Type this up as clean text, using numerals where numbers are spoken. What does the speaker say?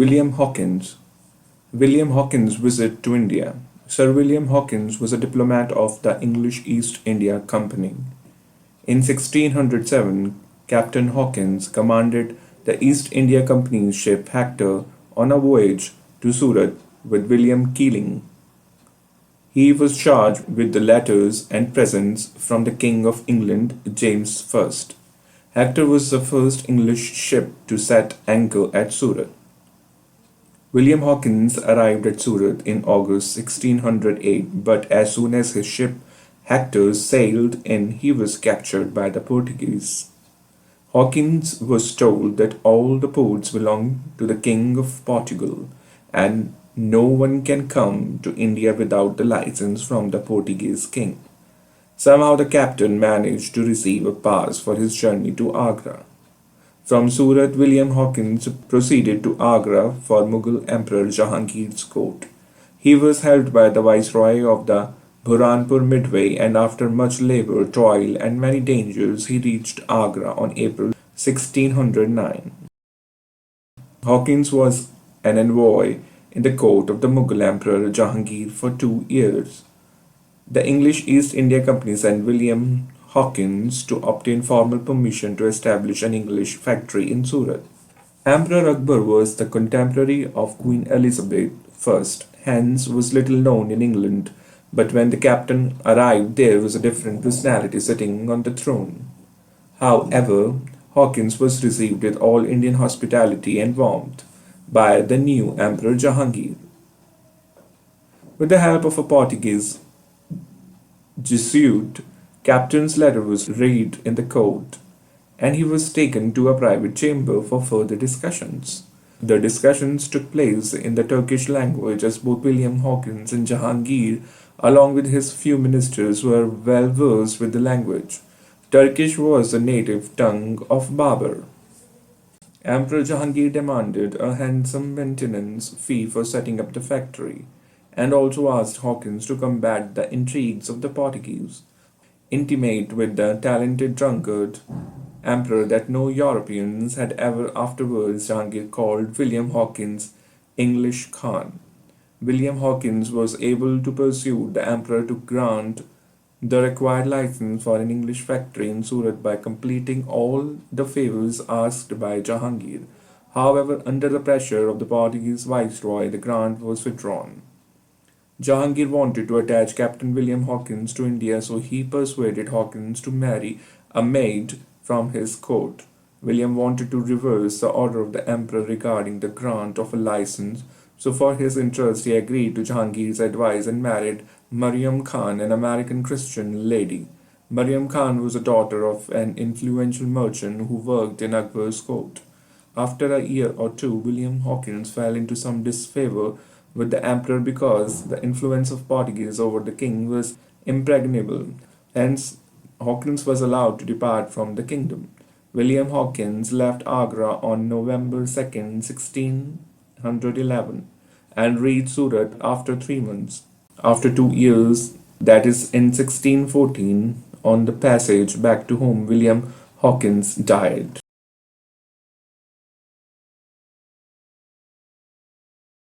William Hawkins. William Hawkins' visit to India. Sir William Hawkins was a diplomat of the English East India Company. In 1607, Captain Hawkins commanded the East India Company's ship Hector on a voyage to Surat with William Keeling. He was charged with the letters and presents from the King of England, James I. Hector was the first English ship to set anchor at Surat. William Hawkins arrived at Surat in August 1608, but as soon as his ship Hector sailed in, he was captured by the Portuguese. Hawkins was told that all the ports belong to the King of Portugal, and no one can come to India without the license from the Portuguese king. Somehow the captain managed to receive a pass for his journey to Agra. From Surat, William Hawkins proceeded to Agra for Mughal Emperor Jahangir's court. He was held by the viceroy of the Burhanpur Midway, and after much labor, toil, and many dangers, he reached Agra on April 1609. Hawkins was an envoy in the court of the Mughal Emperor Jahangir for 2 years. The English East India Company sent William Hawkins to obtain formal permission to establish an English factory in Surat. Emperor Akbar was the contemporary of Queen Elizabeth I, hence was little known in England, but when the captain arrived there was a different personality sitting on the throne. However, Hawkins was received with all Indian hospitality and warmth by the new Emperor Jahangir. With the help of a Portuguese Jesuit, Captain's letter was read in the court, and he was taken to a private chamber for further discussions. The discussions took place in the Turkish language, as both William Hawkins and Jahangir, along with his few ministers, were well versed with the language. Turkish was the native tongue of Babur. Emperor Jahangir demanded a handsome maintenance fee for setting up the factory, and also asked Hawkins to combat the intrigues of the Portuguese. Intimate with the talented drunkard emperor that no Europeans had ever afterwards, Jahangir called William Hawkins English Khan. William Hawkins was able to persuade the emperor to grant the required license for an English factory in Surat by completing all the favors asked by Jahangir. However, under the pressure of the Portuguese viceroy, the grant was withdrawn. Jahangir wanted to attach Captain William Hawkins to India, so he persuaded Hawkins to marry a maid from his court. William wanted to reverse the order of the emperor regarding the grant of a license, so for his interest he agreed to Jahangir's advice and married Mariam Khan, an American Christian lady. Mariam Khan was a daughter of an influential merchant who worked in Akbar's court. After a year or two, William Hawkins fell into some disfavor with the emperor because the influence of Portuguese over the king was impregnable. Hence, Hawkins was allowed to depart from the kingdom. William Hawkins left Agra on November 2nd, 1611, and reached Surat after 3 months. After 2 years, that is in 1614, on the passage back to home, William Hawkins died.